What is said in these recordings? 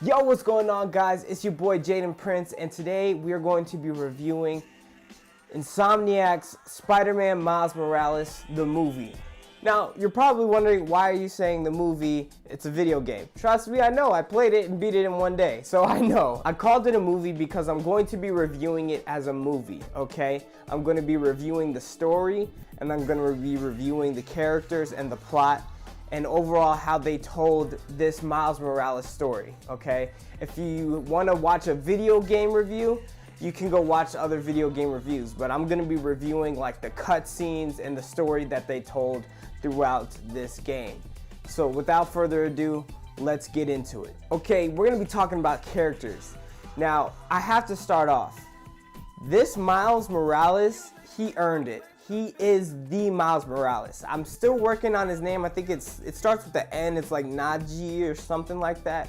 Yo, what's going on, guys? It's your boy Jaden Prince, and today we are going to be reviewing Insomniac's Spider-Man Miles Morales, the movie. Now, you're probably wondering, why are you saying the movie? It's a video game. Trust me, I know. I played it and beat it in one day, so I know. I called it a movie because I'm going to be reviewing it as a movie, okay? I'm going to be reviewing the story, and I'm going to be reviewing the characters and the plot, and overall how they told this Miles Morales story, okay? If you want to watch a video game review, you can go watch other video game reviews, but I'm going to be reviewing like the cutscenes and the story that they told throughout this game. So without further ado, let's get into it. Okay, we're going to be talking about characters. Now, I have to start off. This Miles Morales, he earned it. He is the Miles Morales. I'm still working on his name. I think it starts with the N. It's like Najee or something like that.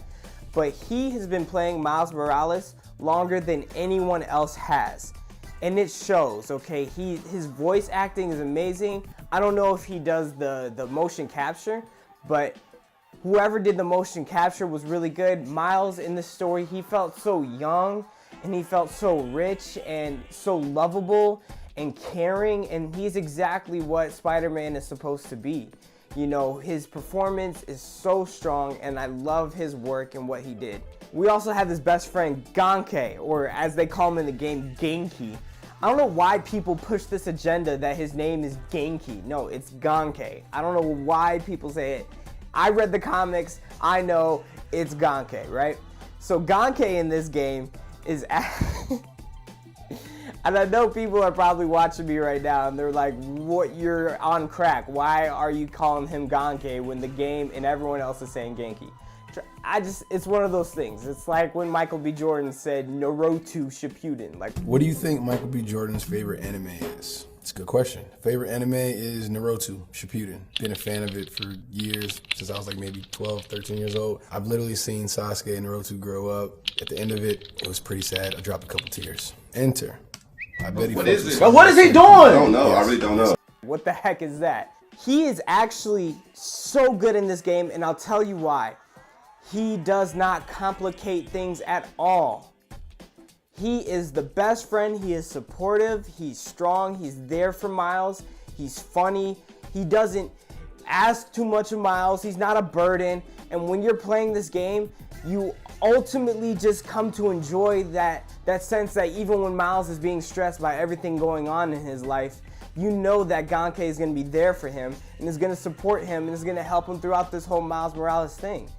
But he has been playing Miles Morales longer than anyone else has. And it shows, okay? His voice acting is amazing. I don't know if he does the motion capture, but whoever did the motion capture was really good. Miles in the story, he felt so young and he felt so rich and so lovable and caring, and he's exactly what Spider-Man is supposed to be. You know, his performance is so strong, and I love his work and what he did. We also have his best friend, Ganke, or as they call him in the game, Ganke. I don't know why people push this agenda that his name is Ganke. No, it's Ganke. I don't know why people say it. I read the comics, I know it's Ganke, right? So Ganke in this game is and I know people are probably watching me right now and they're like, what, you're on crack. Why are you calling him Ganke when the game and everyone else is saying Genki? It's one of those things. It's like when Michael B. Jordan said Naruto Shippuden. Like, what do you think Michael B. Jordan's favorite anime is? It's a good question. Favorite anime is Naruto Shippuden. Been a fan of it for years, since I was like maybe 12, 13 years old. I've literally seen Sasuke and Naruto grow up. At the end of it, it was pretty sad. I dropped a couple tears. Enter. I bet he what is it? But what is he doing? I don't know. I really don't know. What the heck is that? He is actually so good in this game, and I'll tell you why. He does not complicate things at all. He is the best friend. He is supportive. He's strong. He's there for Miles. He's funny. He doesn't ask too much of Miles. He's not a burden. And when you're playing this game, you ultimately just come to enjoy that sense that even when Miles is being stressed by everything going on in his life, you know that Ganke is going to be there for him and is going to support him and is going to help him throughout this whole Miles Morales thing.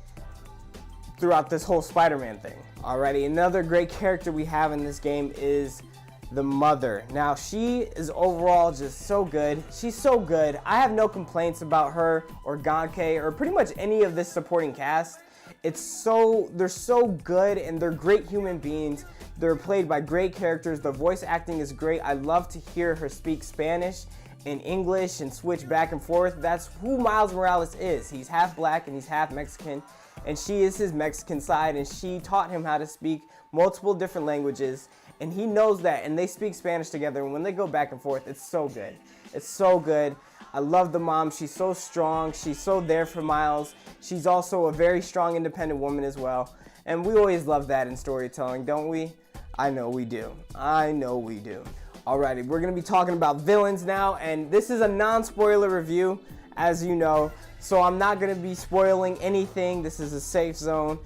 Throughout this whole Spider-Man thing. Alrighty, another great character we have in this game is the mother. Now, she is overall just so good. She's so good. I have no complaints about her or Ganke or pretty much any of this supporting cast. They're so good and they're great human beings. They're played by great characters. The voice acting is great. I love to hear her speak Spanish and English and switch back and forth. That's who Miles Morales is. He's half black and he's half Mexican, and she is his Mexican side, and she taught him how to speak multiple different languages, and he knows that, and they speak Spanish together, and when they go back and forth, it's so good. It's so good. I love the mom. She's so strong. She's so there for Miles. She's also a very strong, independent woman as well. And we always love that in storytelling, don't we? I know we do. I know we do. Alrighty, we're going to be talking about villains now. And this is a non-spoiler review, as you know. So I'm not going to be spoiling anything. This is a safe zone.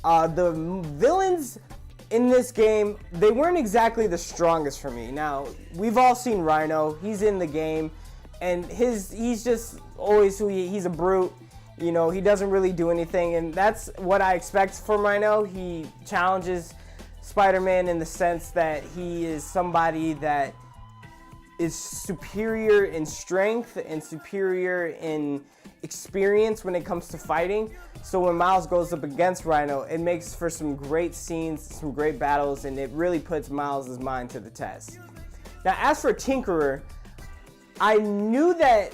The villains in this game, they weren't exactly the strongest for me. Now, we've all seen Rhino. He's in the game. And he's just always he's a brute. You know, he doesn't really do anything, and that's what I expect from Rhino. He challenges Spider-Man in the sense that he is somebody that is superior in strength and superior in experience when it comes to fighting. So when Miles goes up against Rhino, it makes for some great scenes, some great battles, and it really puts Miles' mind to the test. Now, as for Tinkerer, I knew that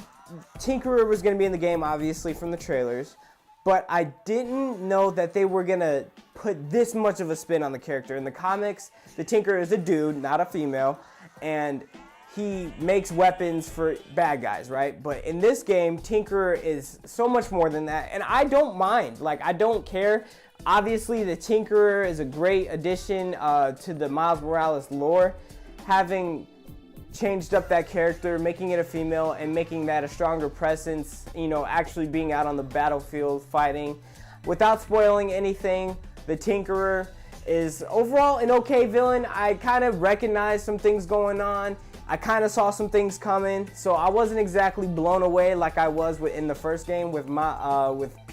Tinkerer was going to be in the game, obviously, from the trailers, but I didn't know that they were going to put this much of a spin on the character. In the comics, the Tinkerer is a dude, not a female, and he makes weapons for bad guys, right? But in this game, Tinkerer is so much more than that, and I don't mind. Like, I don't care. Obviously, the Tinkerer is a great addition to the Miles Morales lore. Having changed up that character, making it a female, and making that a stronger presence, you know, actually being out on the battlefield fighting. Without spoiling anything, the Tinkerer is overall an okay villain. I kind of recognized some things going on. I kind of saw some things coming, so I wasn't exactly blown away like I was in the first game with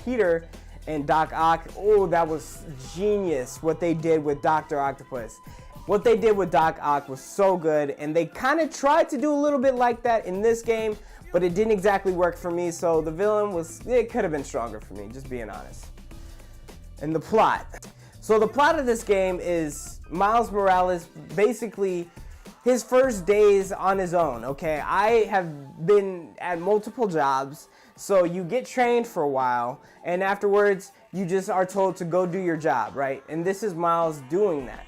Peter and Doc Ock. Oh, that was genius what they did with Dr. Octopus. What they did with Doc Ock was so good, and they kind of tried to do a little bit like that in this game, but it didn't exactly work for me, so the villain it could have been stronger for me, just being honest. And the plot. So the plot of this game is Miles Morales, basically his first days on his own, okay? I have been at multiple jobs, so you get trained for a while, and afterwards you just are told to go do your job, right? And this is Miles doing that.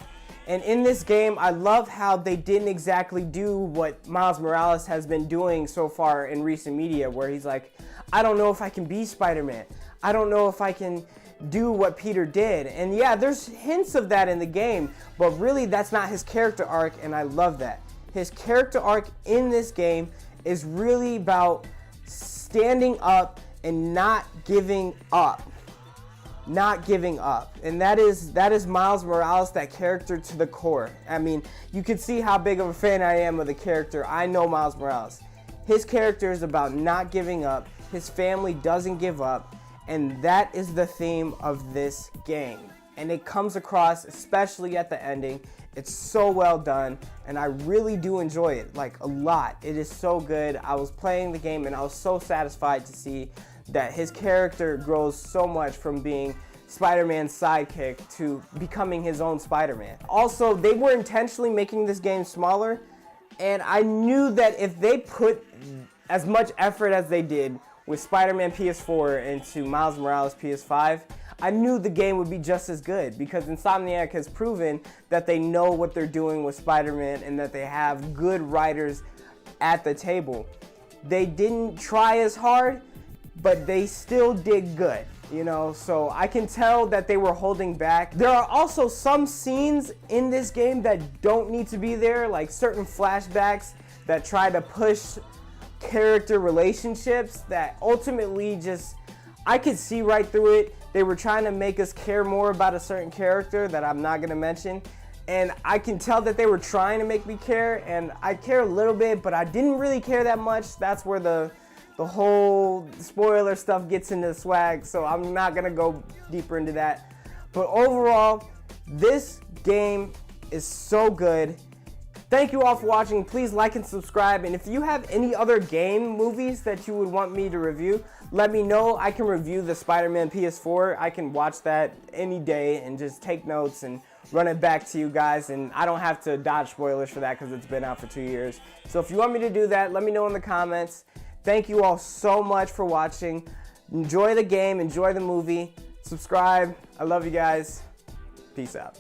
And in this game, I love how they didn't exactly do what Miles Morales has been doing so far in recent media, where he's like, I don't know if I can be Spider-Man. I don't know if I can do what Peter did. And yeah, there's hints of that in the game, but really that's not his character arc, and I love that. His character arc in this game is really about standing up and not giving up. Not giving up, and that is Miles Morales, that character to the core. I mean, you can see how big of a fan I am of the character. I know Miles Morales. His character is about not giving up. His family doesn't give up, and that is the theme of this game. And it comes across, especially at the ending. It's so well done, and I really do enjoy it, like a lot. It is so good. I was playing the game, and I was so satisfied to see that his character grows so much from being Spider-Man's sidekick to becoming his own Spider-Man. Also, they were intentionally making this game smaller, and I knew that if they put as much effort as they did with Spider-Man PS4 into Miles Morales PS5, I knew the game would be just as good, because Insomniac has proven that they know what they're doing with Spider-Man and that they have good writers at the table. They didn't try as hard, but they still did good, you know, so I can tell that they were holding back. There are also some scenes in this game that don't need to be there, like certain flashbacks that try to push character relationships that ultimately just, I could see right through it. They were trying to make us care more about a certain character that I'm not gonna mention, and I can tell that they were trying to make me care, and I care a little bit, but I didn't really care that much. That's where the whole spoiler stuff gets into the swag, so I'm not gonna go deeper into that. But overall, this game is so good. Thank you all for watching. Please like and subscribe, and if you have any other game movies that you would want me to review, let me know. I can review the Spider-Man PS4. I can watch that any day and just take notes and run it back to you guys, and I don't have to dodge spoilers for that because it's been out for 2 years. So if you want me to do that, let me know in the comments. Thank you all so much for watching. Enjoy the game, enjoy the movie, subscribe. I love you guys. Peace out.